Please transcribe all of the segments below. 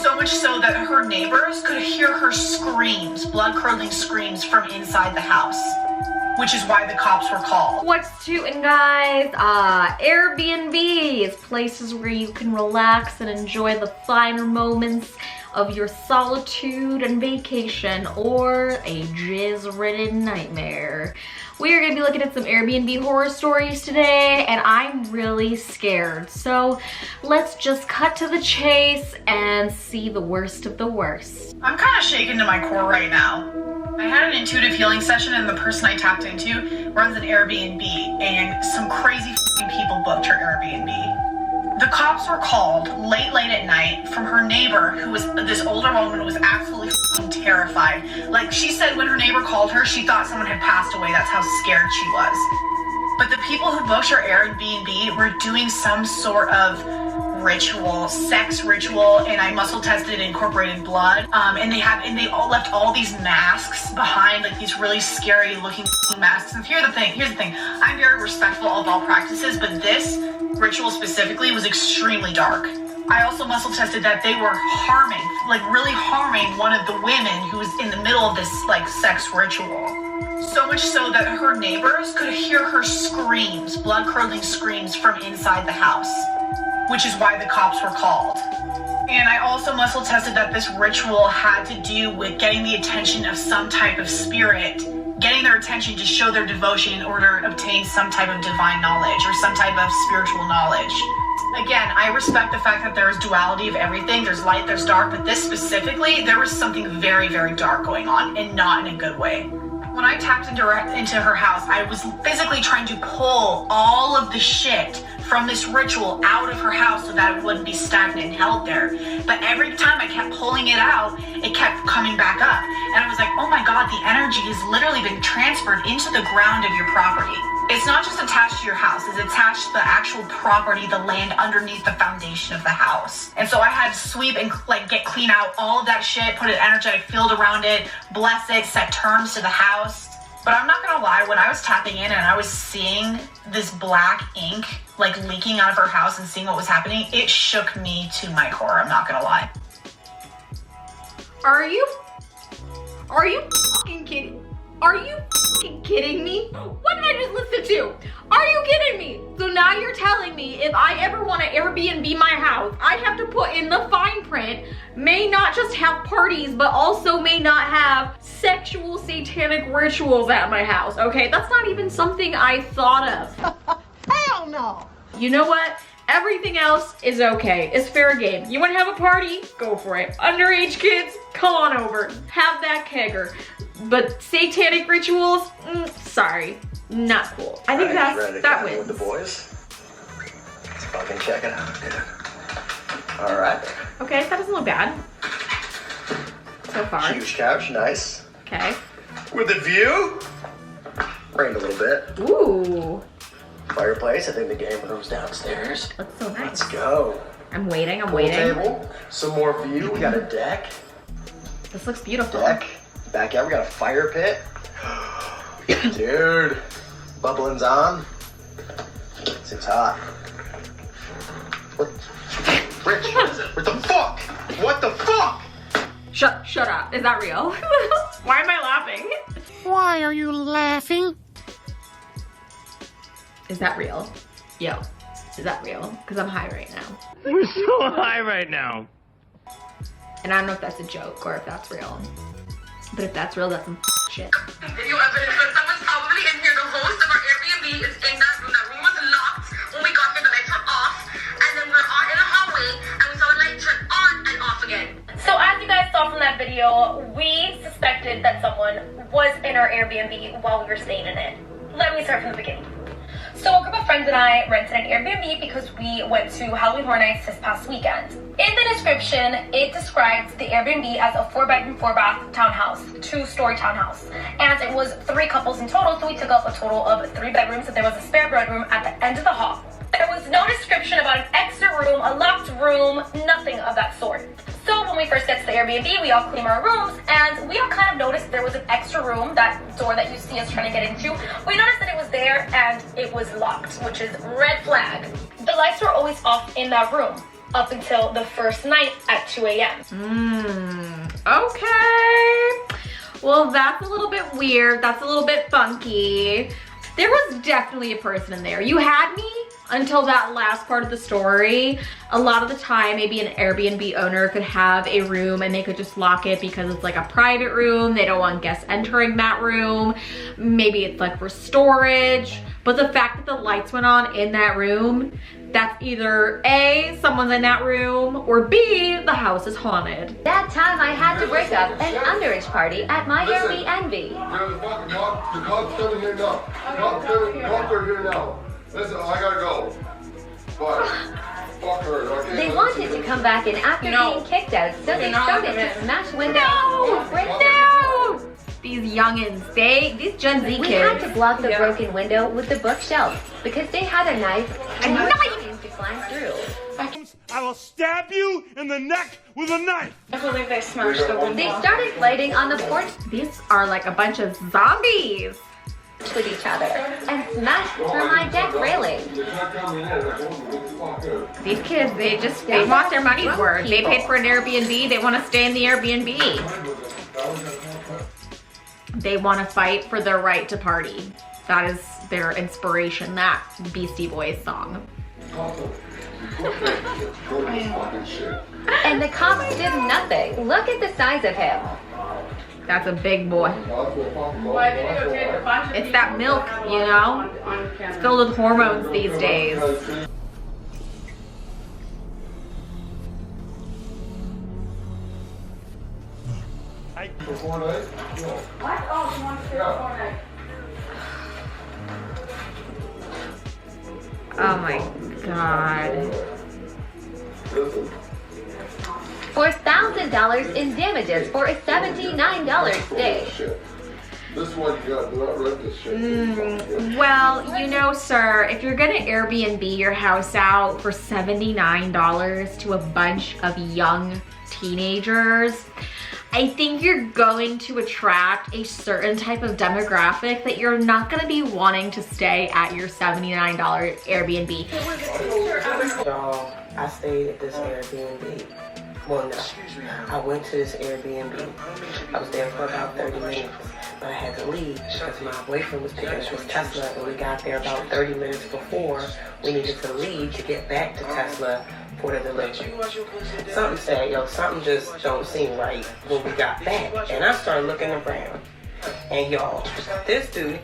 So much so that her neighbors could hear her screams, blood-curdling screams from inside the house, which is why the cops were called. What's shooting, guys? Airbnbs, places where you can relax and enjoy the finer moments of your solitude and vacation, or a jizz-ridden nightmare. We are gonna be looking at some Airbnb horror stories today, and I'm really scared. So let's just cut to the chase and see the worst of the worst. I'm kind of shaken to my core right now. I had an intuitive healing session, and the person I tapped into runs an Airbnb, and some crazy people booked her Airbnb. The cops were called late at night from her neighbor, who was this older woman who was absolutely terrified. Like, she said when her neighbor called her, she thought someone had passed away. That's how scared she was. But the people who booked her Airbnb were doing some sort of ritual, sex ritual, and I muscle tested incorporated blood. And they all left all these masks behind, like these really scary looking masks. And here's the thing. I'm very respectful of all practices, but this ritual specifically was extremely dark. I also muscle tested that they were harming, like really harming one of the women who was in the middle of this like sex ritual. So much so that her neighbors could hear her screams, blood-curdling screams from inside the house, which is why the cops were called. And I also muscle tested that this ritual had to do with getting the attention of some type of spirit, getting their attention to show their devotion in order to obtain some type of divine knowledge or some type of spiritual knowledge. Again, I respect the fact that there is duality of everything. There's light, there's dark, but this specifically, there was something very, very dark going on, and not in a good way. When I tapped into her house, I was physically trying to pull all of the shit from this ritual out of her house so that it wouldn't be stagnant and held there. But every time I kept pulling it out, it kept coming back up. And I was like, oh my God, the energy has literally been transferred into the ground of your property. It's not just attached to your house, it's attached to the actual property, the land underneath the foundation of the house. And so I had to sweep and get clean out all of that shit, put an energetic field around it, bless it, set terms to the house. But I'm not gonna lie, when I was tapping in and I was seeing this black ink like leaking out of her house and seeing what was happening, it shook me to my core, I'm not gonna lie. Are you fucking kidding? Are you fucking kidding me? What did I just listen to? Are you kidding me? So now you're telling me if I ever want to Airbnb my house, I have to put in the fine print, may not just have parties, but also may not have sexual satanic rituals at my house, okay? That's not even something I thought of. Hell no! You know what? Everything else is okay. It's fair game. You want to have a party? Go for it. Underage kids, come on over. Have that kegger. But satanic rituals? Sorry. Not cool. I think that wins. With the boys. Let's fucking check it out, dude. All right. Okay, that doesn't look bad. So far. Huge couch, nice. Okay. With a view. Rained a little bit. Ooh. Fireplace. I think the game room's downstairs. Looks so nice. Let's go. I'm waiting. Pool table. Some more view. We got a deck. This looks beautiful. Deck. Backyard. We got a fire pit. Dude. Bubbling's on. It's hot. What? Rich. What the fuck? What the fuck? Shut up. Is that real? Why am I laughing? Why are you laughing? Is that real? Yo, is that real? Because I'm high right now. We're so high right now. And I don't know if that's a joke or if that's real. But if that's real, that's some shit. Video evidence that someone's probably in here. The host of our Airbnb is in that room. That room was locked. When we got here, the lights were off. And then we're on in a hallway and we saw a light turn on and off again. So as you guys saw from that video, we suspected that someone was in our Airbnb while we were staying in it. Let me start from the beginning. So a group of friends and I rented an Airbnb because we went to Halloween Horror Nights this past weekend. In the description, it describes the Airbnb as a 4-bedroom, 4-bath townhouse, 2-story townhouse. And it was 3 couples in total, so we took up a total of 3 bedrooms, and there was a spare bedroom at the end of the hall. There was no description about an extra room, a locked room, nothing of that sort. So when we first get to the Airbnb, we all clean our rooms, and we all kind of noticed there was an extra room, that door that you see us trying to get into. We noticed that it was there, and it was locked, which is red flag. The lights were always off in that room. up until the first night at 2 a.m. Okay. Well, that's a little bit weird. That's a little bit funky. There was definitely a person in there. You had me until that last part of the story. A lot of the time, maybe an Airbnb owner could have a room and they could just lock it because it's like a private room. They don't want guests entering that room. Maybe it's like for storage. But the fact that the lights went on in that room, that's either A, someone's in that room, or B, the house is haunted. That time I had to break up an underage party at my Airbnb. The cops coming here now. Cops are here now. Listen, I gotta go. Bye. Fuck her. They wanted to come back in after being kicked out, so they started to smash windows and break No! These youngins, these Gen Z kids. We had to block the broken window with the bookshelf because they had a knife and to climb through. I will stab you in the neck with a knife. I believe they smashed the window. They started fighting on the porch These are like a bunch of zombies. with each other and smashed through my deck railing. These kids, they want their money's worth. They paid for an Airbnb, they want to stay in the Airbnb. They want to fight for their right to party. That is their inspiration, that Beastie Boys song. And the cops did nothing. Look at the size of him. That's a big boy. It's that milk, you know? It's filled with hormones these days. Oh my God. $4,000 in damages for a $79 stay. This one you got, do not rent this shit. Well, you know, sir, if you're gonna Airbnb your house out for $79 to a bunch of young teenagers, I think you're going to attract a certain type of demographic that you're not gonna be wanting to stay at your $79 Airbnb. Y'all, I stayed at this Airbnb. Well, no, I went to this Airbnb. I was there for about 30 minutes, but I had to leave because my boyfriend was picking up his Tesla, and we got there about 30 minutes before we needed to leave to get back to Tesla for the delivery. Something said, yo, something just don't seem right when we got back, and I started looking around, and y'all, this dude.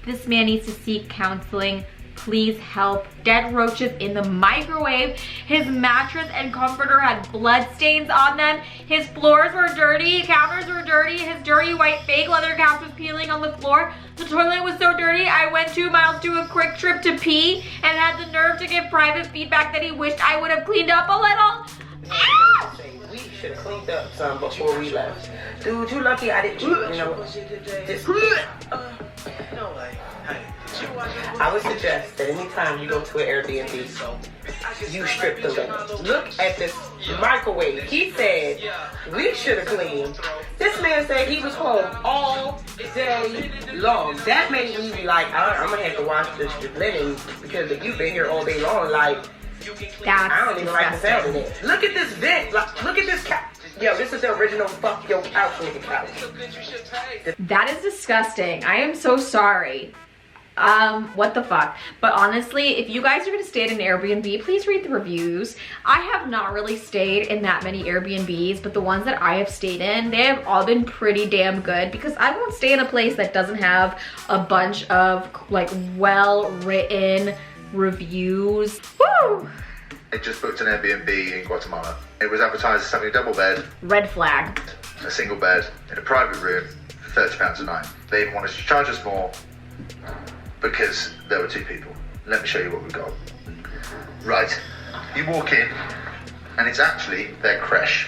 This man needs to seek counseling. Please help. Dead roaches in the microwave. His mattress and comforter had blood stains on them. His floors were dirty, counters were dirty. His dirty white fake leather couch was peeling on the floor. The toilet was so dirty, I went 2 miles to a quick trip to pee and had the nerve to give private feedback that he wished I would have cleaned up a little. Ah! We should have cleaned up some before we left. Dude, you lucky I didn't, you know, this. I would suggest that anytime you go to an Airbnb, you strip the linen. Look at this microwave. He said we should have cleaned. This man said he was home all day long. That made me be like, I'm gonna have to wash this linen because if you've been here all day long, like, I don't even like the sound of it. Look at this vent. Like, look at this couch. Yo, this is the original fuck your couch nigga couch. That is disgusting. I am so sorry. What the fuck? But honestly, if you guys are gonna stay at an Airbnb, please read the reviews. I have not really stayed in that many Airbnbs, but the ones that I have stayed in, they have all been pretty damn good because I won't stay in a place that doesn't have a bunch of like well-written reviews. Woo! I just booked an Airbnb in Guatemala. It was advertised as having a double bed, Red flag. a single bed, in a private room for £30 a night. They even wanted to charge us more because there were 2 people. Let me show you what we've got. Right, you walk in and it's actually their creche.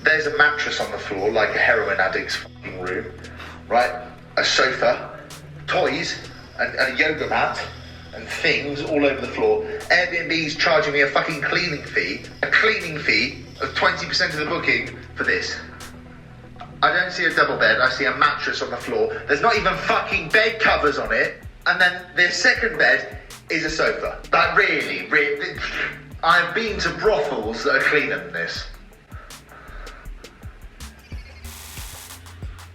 There's a mattress on the floor like a heroin addict's fucking room, right? A sofa, toys, and a yoga mat, and things all over the floor. Airbnb's charging me a fucking cleaning fee of 20% of the booking for this. I don't see a double bed, I see a mattress on the floor. There's not even fucking bed covers on it. And then the second bed is a sofa. Like really, I've been to brothels that are cleaner than this.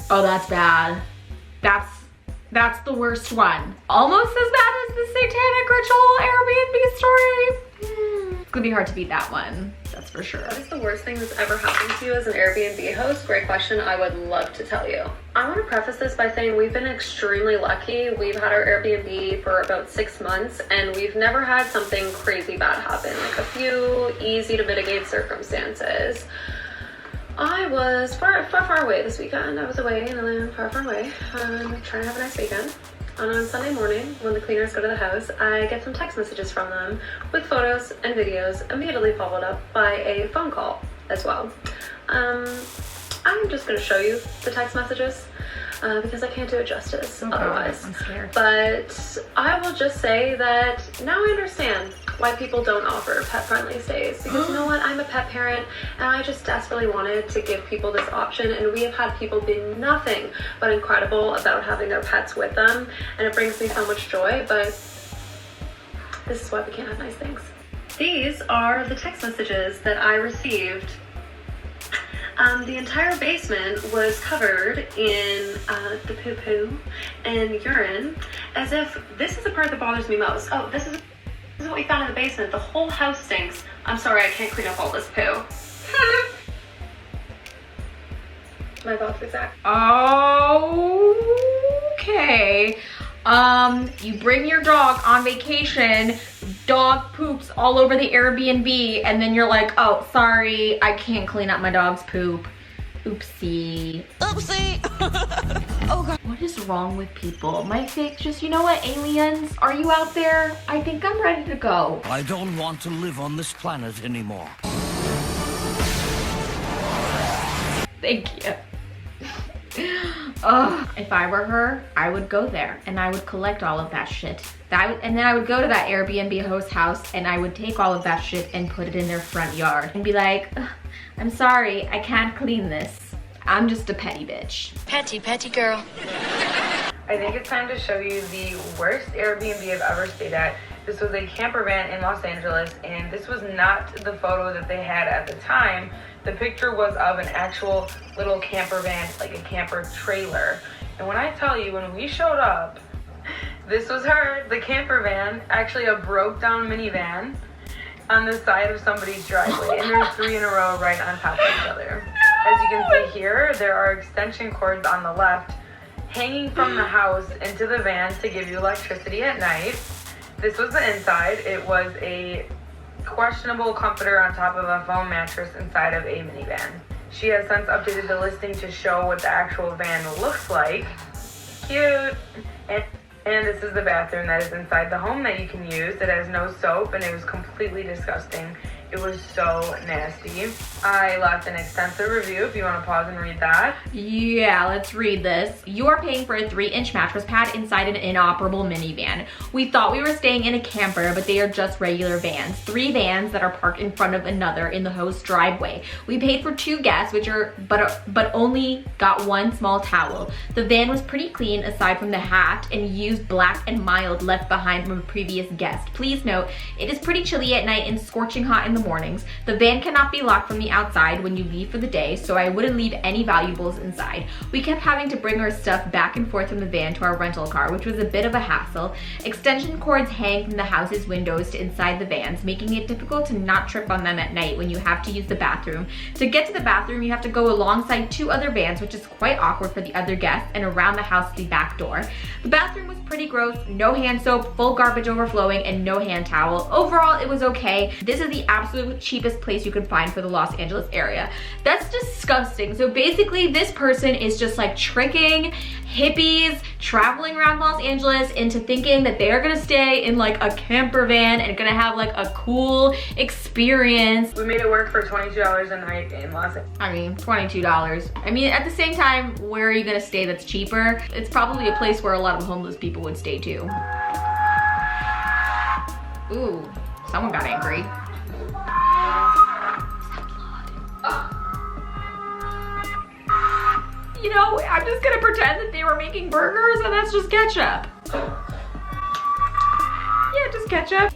Oh, that's bad. That's the worst one. Almost as bad as the Satanic ritual Airbnb story. It's gonna be hard to beat that one. That's for sure. What is the worst thing that's ever happened to you as an Airbnb host? Great question. I would love to tell you. I want to preface this by saying we've been extremely lucky. We've had our Airbnb for about 6 months and we've never had something crazy bad happen. Like a few easy to mitigate circumstances. I was far away this weekend. I was away in a land far away. Trying to have a nice weekend. And on Sunday morning, when the cleaners go to the house, I get some text messages from them with photos and videos, immediately followed up by a phone call as well. I'm just going to show you the text messages because I can't do it justice otherwise. I'm scared. But I will just say that now I understand why people don't offer pet-friendly stays, because you know what, I'm a pet parent and I just desperately wanted to give people this option, and we have had people be nothing but incredible about having their pets with them, and it brings me so much joy. But this is why we can't have nice things. These are the text messages that I received. The entire basement was covered in the poo-poo and urine, as if this is the part that bothers me most. Oh, this is what we found in the basement. The whole house stinks. I'm sorry, I can't clean up all this poo. My thoughts exact. Okay. You bring your dog on vacation, dog poops all over the Airbnb, and then you're like, oh, sorry, I can't clean up my dog's poop. Oopsie. Oopsie. Oh God. What is wrong with people? My face just, you know what, aliens, are you out there? I think I'm ready to go. I don't want to live on this planet anymore. Thank you. If I were her, I would go there and I would collect all of that shit. And then I would go to that Airbnb host house and I would take all of that shit and put it in their front yard and be like, I'm sorry, I can't clean this. I'm just a petty bitch. Petty girl. I think it's time to show you the worst Airbnb I've ever stayed at. This was a camper van in Los Angeles, and this was not the photo that they had at the time. The picture was of an actual little camper van, like a camper trailer. And when I tell you, when we showed up, this was her, the camper van, actually a broke down minivan on the side of somebody's driveway. And there's 3 in a row right on top of each other. As you can see here, there are extension cords on the left hanging from the house into the van to give you electricity at night. This was the inside. It was a questionable comforter on top of a foam mattress inside of a minivan. She has since updated the listing to show what the actual van looks like. Cute. And this is the bathroom that is inside the home that you can use. It has no soap and it was completely disgusting. It was so nasty. I left an extensive review if you want to pause and read that. Yeah, let's read this. You are paying for a 3-inch mattress pad inside an inoperable minivan. We thought we were staying in a camper, but they are just regular vans. 3 vans that are parked in front of another in the host driveway. We paid for 2 guests, but only got 1 small towel. The van was pretty clean aside from the hat and used black and mild left behind from a previous guest. Please note, it is pretty chilly at night and scorching hot in the mornings. The van cannot be locked from the outside when you leave for the day, so I wouldn't leave any valuables inside. We kept having to bring our stuff back and forth from the van to our rental car, which was a bit of a hassle. Extension cords hang from the house's windows to inside the vans, making it difficult to not trip on them at night when you have to use the bathroom. To get to the bathroom, you have to go alongside 2 other vans, which is quite awkward for the other guests, and around the house to the back door. The bathroom was pretty gross, no hand soap, full garbage overflowing, and no hand towel. Overall, it was okay. This is the absolute cheapest place you could find for the Los Angeles area. That's disgusting. So basically, this person is just like tricking hippies traveling around Los Angeles into thinking that they're gonna stay in like a camper van and gonna have like a cool experience. We made it work for $22 a night in Los Angeles. I mean, $22. I mean, at the same time, where are you gonna stay that's cheaper? It's probably a place where a lot of homeless people would stay too. Ooh, someone got angry. You know, I'm just gonna pretend that they were making burgers and that's just ketchup. Yeah, just ketchup.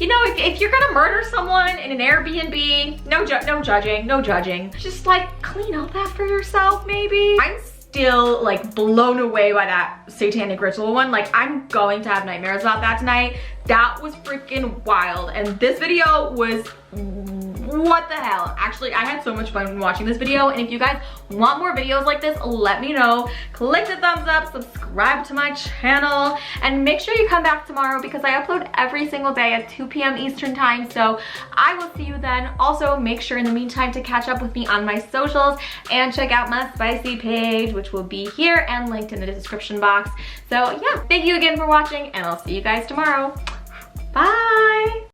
You know, if you're gonna murder someone in an Airbnb, no judging. Just like clean up after yourself, maybe. I'm still like blown away by that satanic ritual one. Like, I'm going to have nightmares about that tonight. That was freaking wild. And this video was, what the hell? Actually, I had so much fun watching this video, and if you guys want more videos like this, let me know. Click the thumbs up, subscribe to my channel, and make sure you come back tomorrow because I upload every single day at 2 p.m. Eastern time, so I will see you then. Also, make sure in the meantime to catch up with me on my socials and check out my spicy page, which will be here and linked in the description box. So yeah, thank you again for watching, and I'll see you guys tomorrow. Bye!